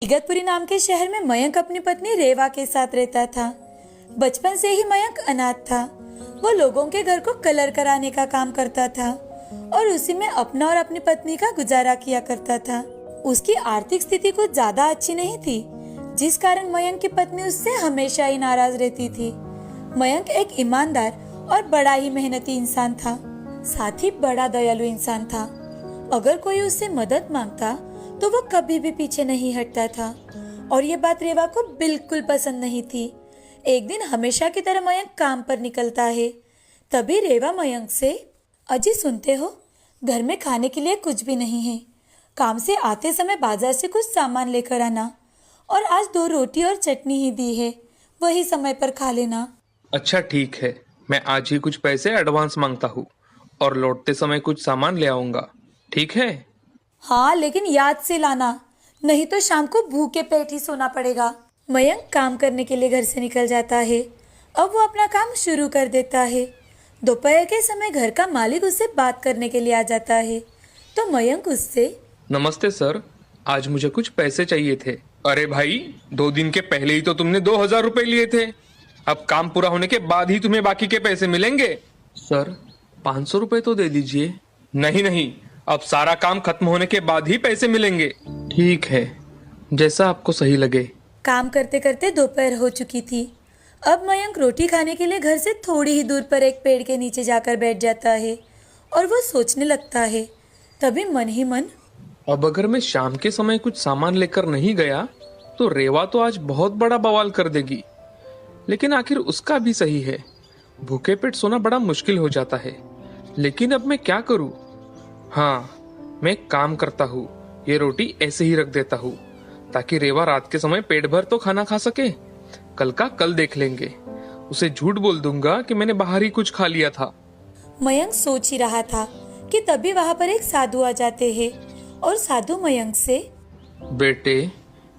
इगतपुरी नाम के शहर में मयंक अपनी पत्नी रेवा के साथ रहता था। बचपन से ही मयंक अनाथ था। वो लोगों के घर को कलर कराने का काम करता था और उसी में अपना और अपनी पत्नी का गुजारा किया करता था। उसकी आर्थिक स्थिति कुछ ज्यादा अच्छी नहीं थी, जिस कारण मयंक की पत्नी उससे हमेशा ही नाराज रहती थी। मयंक एक ईमानदार और बड़ा ही मेहनती इंसान था, साथ ही बड़ा दयालु इंसान था। अगर कोई उससे मदद मांगता तो वो कभी भी पीछे नहीं हटता था और ये बात रेवा को बिल्कुल पसंद नहीं थी। एक दिन हमेशा की तरह मयंक काम पर निकलता है। तभी रेवा मयंक से, अजी सुनते हो, घर में खाने के लिए कुछ भी नहीं है। काम से आते समय बाजार से कुछ सामान लेकर आना और आज 2 रोटी और चटनी ही दी है, वही समय पर खा लेना। अच्छा ठीक है, मैं आज ही कुछ पैसे एडवांस मांगता हूँ और लौटते समय कुछ सामान ले आऊंगा, ठीक है? हाँ, लेकिन याद से लाना, नहीं तो शाम को भूखे पेट ही सोना पड़ेगा। मयंक काम करने के लिए घर से निकल जाता है। अब वो अपना काम शुरू कर देता है। दोपहर के समय घर का मालिक उससे बात करने के लिए आ जाता है तो मयंक उससे, नमस्ते सर, आज मुझे कुछ पैसे चाहिए थे। अरे भाई, 2 दिन के पहले ही तो तुमने 2000 रुपए लिए थे। अब काम पूरा होने के बाद ही तुम्हें बाकी के पैसे मिलेंगे। सर, 500 रुपए तो दे दीजिए। नहीं नहीं, अब सारा काम खत्म होने के बाद ही पैसे मिलेंगे। ठीक है, जैसा आपको सही लगे। काम करते करते दोपहर हो चुकी थी। अब मयंक रोटी खाने के लिए घर से थोड़ी ही दूर पर एक पेड़ के नीचे जाकर बैठ जाता है और वो सोचने लगता है। तभी मन ही मन, अब अगर मैं शाम के समय कुछ सामान लेकर नहीं गया तो रेवा तो आज बहुत बड़ा बवाल कर देगी। लेकिन आखिर उसका भी सही है, भूखे पेट सोना बड़ा मुश्किल हो जाता है। लेकिन अब मैं क्या करूं? हाँ, मैं एक काम करता हूँ, ये रोटी ऐसे ही रख देता हूँ ताकि रेवा रात के समय पेट भर तो खाना खा सके। कल का कल देख लेंगे। उसे झूठ बोल दूंगा कि मैंने बाहर ही कुछ खा लिया था। मयंक सोच ही रहा था कि तभी वहां पर एक साधु आ जाते हैं और साधु मयंक से, बेटे,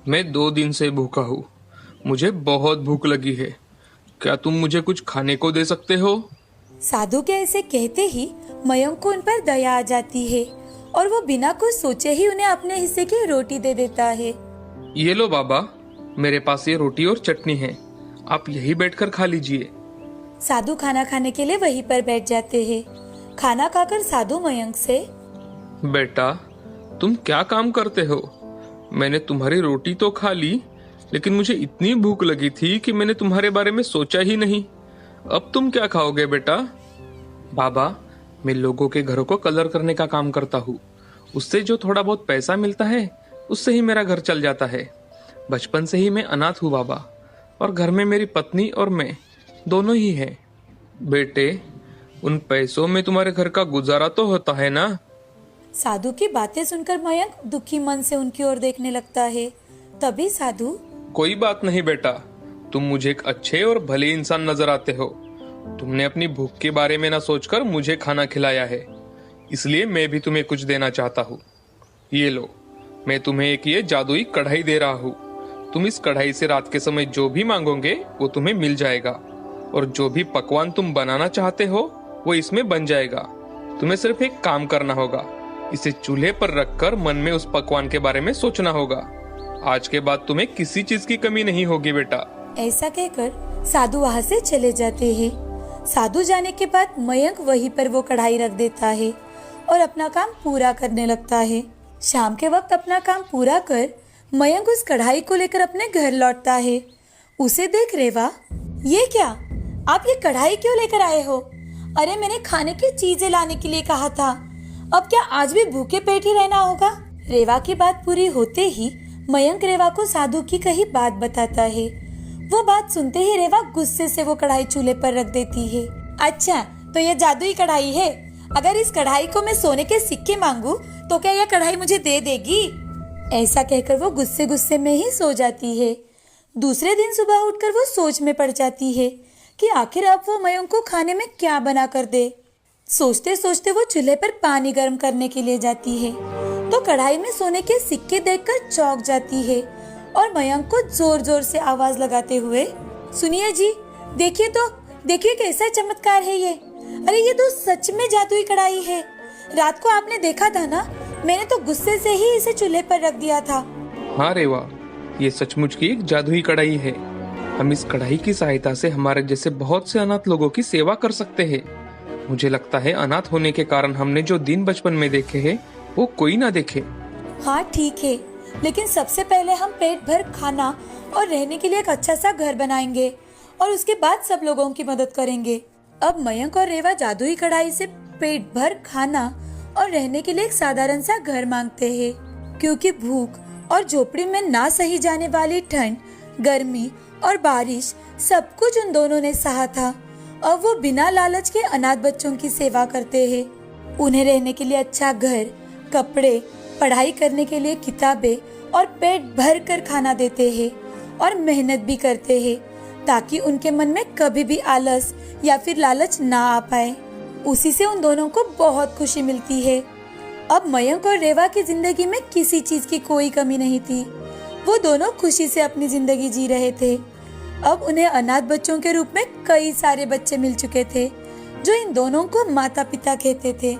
मैं 2 दिन से भूखा हूँ, मुझे बहुत भूख लगी है, क्या तुम मुझे कुछ खाने को दे सकते हो? साधु के ऐसे कहते ही मयंक को उन पर दया आ जाती है और वो बिना कुछ सोचे ही उन्हें अपने हिस्से की रोटी दे देता है। ये लो बाबा, मेरे पास ये रोटी और चटनी है, आप यही बैठकर खा लीजिए। साधु खाना खाने के लिए वहीं पर बैठ जाते हैं। खाना खाकर साधु मयंक से, बेटा, तुम क्या काम करते हो? मैंने तुम्हारी रोटी तो खा ली, लेकिन मुझे इतनी भूख लगी थी कि मैंने तुम्हारे बारे में सोचा ही नहीं। अब तुम क्या खाओगे बेटा? बाबा, मैं लोगों के घरों को कलर करने का काम करता हूँ। उससे जो थोड़ा बहुत पैसा मिलता है उससे ही मेरा घर चल जाता है। बचपन से ही मैं अनाथ हूँ बाबा, और घर में मेरी पत्नी और मैं दोनों ही हैं। बेटे, उन पैसों में तुम्हारे घर का गुजारा तो होता है ना? साधु की बातें सुनकर मयंक दुखी मन से उनकी ओर देखने लगता है। तभी साधु, कोई बात नहीं बेटा, तुम मुझे एक अच्छे और भले इंसान नजर आते हो। तुमने अपनी भूख के बारे में ना सोचकर मुझे खाना खिलाया है, इसलिए मैं भी तुम्हें कुछ देना चाहता हूँ। ये लो, मैं तुम्हें एक ये जादुई कढ़ाई दे रहा हूँ। तुम इस कढ़ाई से रात के समय जो भी मांगोगे वो तुम्हें मिल जाएगा, और जो भी पकवान तुम बनाना चाहते हो वो इसमें बन जाएगा। तुम्हें सिर्फ एक काम करना होगा, इसे चूल्हे पर रखकर मन में उस पकवान के बारे में सोचना होगा। आज के बाद तुम्हें किसी चीज की कमी नहीं होगी बेटा। ऐसा कहकर साधु वहाँ से चले जाते हैं। साधु जाने के बाद मयंक वहीं पर वो कढ़ाई रख देता है और अपना काम पूरा करने लगता है। शाम के वक्त अपना काम पूरा कर मयंक उस कढ़ाई को लेकर अपने घर लौटता है। उसे देख रेवा, ये क्या, आप ये कढ़ाई क्यों लेकर आए हो? अरे मैंने खाने की चीजें लाने के लिए कहा था, अब क्या आज भी भूखे पेट ही रहना होगा? रेवा की बात पूरी होते ही मयंक रेवा को साधु की कही बात बताता है। वो बात सुनते ही रेवा गुस्से से वो कढ़ाई चूल्हे पर रख देती है। अच्छा, तो ये जादुई कढ़ाई है? अगर इस कढ़ाई को मैं सोने के सिक्के मांगू तो क्या यह कढ़ाई मुझे दे देगी? ऐसा कहकर वो गुस्से गुस्से में ही सो जाती है। दूसरे दिन सुबह उठकर वो सोच में पड़ जाती है कि आखिर अब वो मयंक को खाने में क्या बना कर दे। सोचते सोचते वो चूल्हे पर पानी गर्म करने के लिए जाती है तो कढ़ाई में सोने के सिक्के देखकर चौंक जाती है और मयंक को जोर जोर से आवाज लगाते हुए, सुनिए जी, देखिए तो, देखिए कैसा चमत्कार है ये। अरे ये तो सच में जादुई कढ़ाई है। रात को आपने देखा था ना, मैंने तो गुस्से से ही इसे चूल्हे पर रख दिया था। हाँ रेवा, ये सचमुच की एक जादुई कढ़ाई है। हम इस कढ़ाई की सहायता से हमारे जैसे बहुत से अनाथ लोगों की सेवा कर सकते हैं। मुझे लगता है अनाथ होने के कारण हमने जो दिन बचपन में देखे हैं वो कोई ना देखे। हाँ ठीक है, लेकिन सबसे पहले हम पेट भर खाना और रहने के लिए एक अच्छा सा घर बनाएंगे और उसके बाद सब लोगों की मदद करेंगे। अब मयंक और रेवा जादुई कढ़ाई से पेट भर खाना और रहने के लिए एक साधारण सा घर मांगते हैं, क्योंकि भूख और झोपड़ी में ना सही जाने वाली ठंड, गर्मी और बारिश सब कुछ उन दोनों ने सहा था। अब वो बिना लालच के अनाथ बच्चों की सेवा करते हैं। उन्हें रहने के लिए अच्छा घर, कपड़े, पढ़ाई करने के लिए किताबें और पेट भर कर खाना देते हैं और मेहनत भी करते हैं ताकि उनके मन में कभी भी आलस या फिर लालच ना आ पाए। उसी से उन दोनों को बहुत खुशी मिलती है। अब मयंक और रेवा की जिंदगी में किसी चीज की कोई कमी नहीं थी। वो दोनों खुशी से अपनी जिंदगी जी रहे थे। अब उन्हें अनाथ बच्चों के रूप में कई सारे बच्चे मिल चुके थे जो इन दोनों को माता पिता कहते थे।